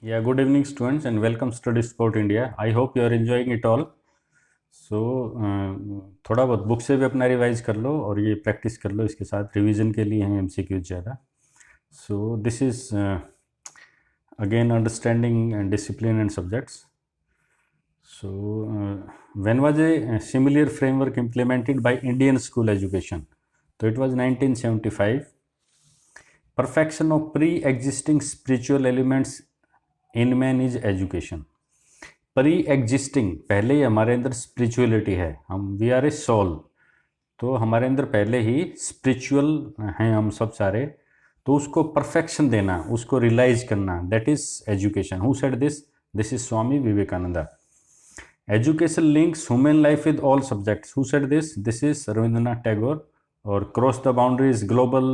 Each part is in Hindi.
Yeah, good evening, students, and welcome Study Sport India. I hope you are enjoying it all. So, थोड़ा बहुत बुक से भी अपना रिवाइज कर लो और ये प्रैक्टिस कर लो. इसके साथ रिवीजन के लिए हैं MCQs ज़्यादा. So, this is again understanding and discipline and subjects. So, when was a similar framework implemented by Indian school education? So, it was 1975. Perfection of pre-existing spiritual elements in man is education. Pre existing, पहले ही हमारे अंदर स्पिरिचुअलिटी है. हम वी आर ए सोल, तो हमारे अंदर पहले ही स्पिरिचुअल हैं हम सब सारे. तो उसको परफेक्शन देना, उसको रियलाइज करना, that is education. Who said this? This is Swami Vivekananda. Education links human life with all subjects. Who said this? This is Rabindranath Tagore. और क्रॉस द बाउंड्रीज, ग्लोबल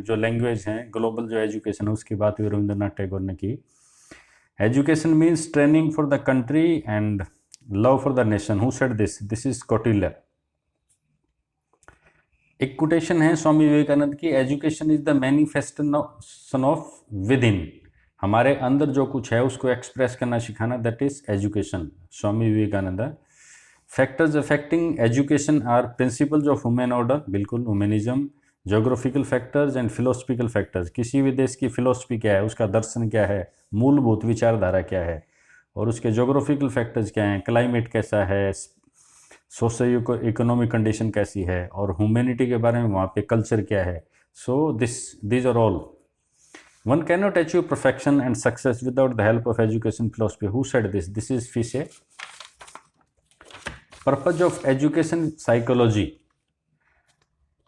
जो लैंग्वेज हैं, ग्लोबल जो एजुकेशन है, उसकी बात भी रविंद्रनाथ टैगोर ने की. Education means training for the country and love for the nation. Who said this? This is Cotiller. एक कोटेशन है स्वामी विवेकानंद की, education is the manifestation of within. हमारे अंदर जो कुछ है उसको एक्सप्रेस करना सिखाना, that is education. Swami Vivekananda. Factors affecting education are principles of human order. बिल्कुल, humanism. Geographical factors and philosophical factors. किसी भी देश की फिलोसफी क्या है, उसका दर्शन क्या है, मूलभूत विचारधारा क्या है, और उसके जोग्राफिकल फैक्टर्स क्या हैं, क्लाइमेट कैसा है, सोशो इकोनॉमिक कंडीशन कैसी है, और ह्यूमैनिटी के बारे में वहाँ पे कल्चर क्या है. So these are all. One can not achieve perfection and success without the help of education philosophy. Who said this? This is Fichte. Purpose of education psychology.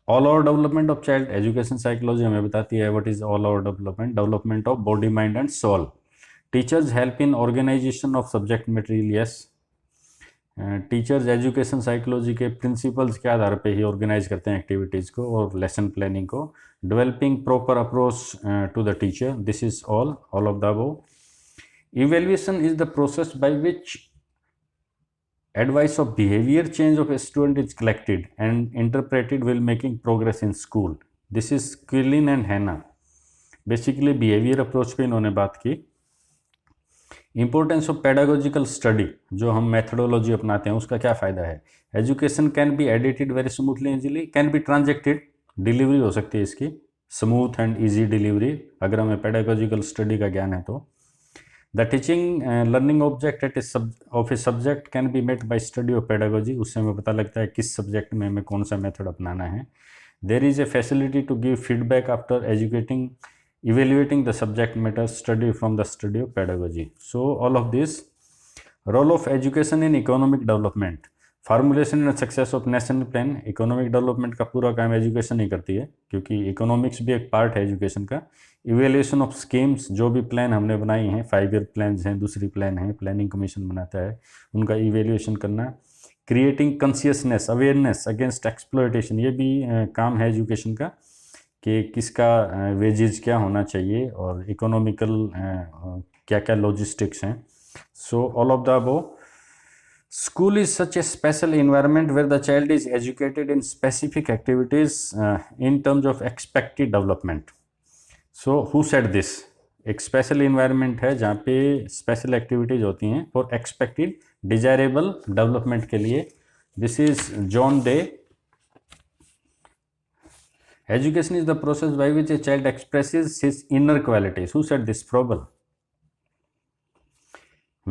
All over development of child. Education psychology हमें बताती है what is all over development. Development of body, mind and soul. Teachers help in organisation of subject material. Yes, teachers education psychology के प्रिंसिपल्स के आधार पे ही ऑर्गेनाइज करते हैं एक्टिविटीज़ को और लेसन प्लानिंग को. Developing proper approach to the teacher. This is all of the above. Evaluation is the process by which advice of behavior change of a student is collected and interpreted while making progress in school. This is Quillin and Hanna. Basically behavior approach पे इन्होंने बात की. Importance of pedagogical study, जो हम methodology अपनाते हैं उसका क्या फ़ायदा है. Education can be edited very smoothly and easily, can be transacted. Delivery हो सकती है इसकी smooth and easy delivery अगर हमें pedagogical study का ज्ञान है तो. The teaching learning object of a subject can be met by study of pedagogy. उससे हमें पता लगता है किस सब्जेक्ट में हमें कौन सा मेथड अपनाना है. There is a facility to give feedback after evaluating the subject matter study from the study of pedagogy. So all of this. Role of education in economic development. Formulation and success of national plan. Economic development का पूरा काम एजुकेशन ही करती है, क्योंकि इकोनॉमिक्स भी एक पार्ट है एजुकेशन का. इवेल्यूएशन ऑफ स्कीम्स, जो भी प्लान हमने बनाई हैं, 5 ईयर प्लान्स हैं, दूसरी प्लान है, प्लानिंग कमीशन बनाता है, उनका इवेल्यूएशन करना. Creating consciousness, awareness against exploitation, ये भी काम है एजुकेशन का कि किसका वेजेज क्या होना चाहिए और इकोनॉमिकल क्या क्या लॉजिस्टिक्स हैं. So all of the above. School is such a special environment where the child is educated in specific activities in terms of expected development. So who said this? एक special environment है जहाँ पे special activities होती हैं for expected desirable development के लिए. This is John Day. Education is the process by which a child expresses his inner qualities. Who said this? Froebel.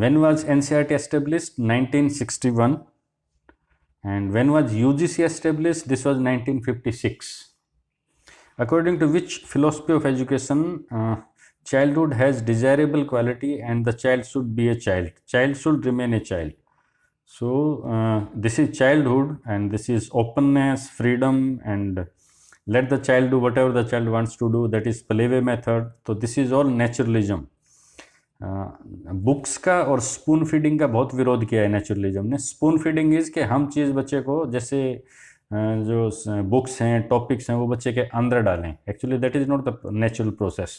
When was NCERT established? 1961. And when was UGC established? This was 1956. According to which philosophy of education, childhood has desirable quality and the child should be a child. Child should remain a child. So this is childhood and this is openness, freedom, and let the child do whatever the child wants to do. That is Paleve method. So this is all naturalism. Books का और स्पून फीडिंग का बहुत विरोध किया है नेचुरलिज्म ने. स्पून फीडिंग इज़ कि हम चीज़ बच्चे को जैसे जो बुक्स हैं, टॉपिक्स हैं, वो बच्चे के अंदर डालें. Actually that is not the natural process.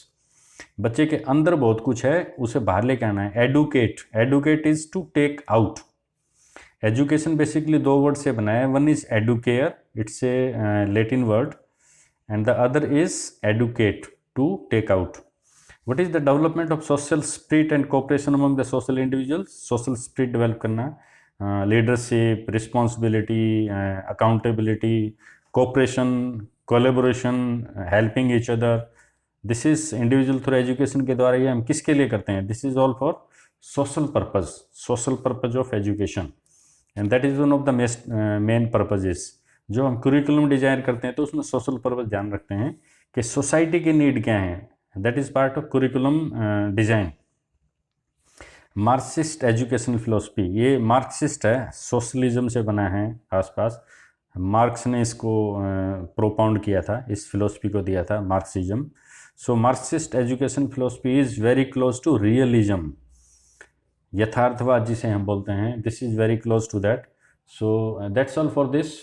बच्चे के अंदर बहुत कुछ है, उसे बाहर लेके आना है. Educate is to take out. Education basically 2 word से बना है. One is educare, it's a Latin word, and the other is educate, to take out. What is the development of social spirit and cooperation among the social individuals? Social spirit develop करना, leadership, responsibility, accountability, cooperation, collaboration, helping each other. This is individual through education के द्वारा ये हम किसके लिए करते हैं? This is all for social purpose of education, and that is one of the main purposes. जो हम कुरिकुलम डिजाइन करते हैं तो उसमें सोशल पर्पज ध्यान रखते हैं कि सोसाइटी की नीड क्या है, that is part of curriculum design. Marxist education philosophy, ये मार्क्सिस्ट है, सोशलिज्म से बना है आसपास। मार्क्स ने इसको प्रोपाउंड किया था, इस फिलोसफी को दिया था Marxism. So Marxist education philosophy is very close to realism, यथार्थवाद जिसे हम बोलते हैं, this is very close to that. So that's all for this.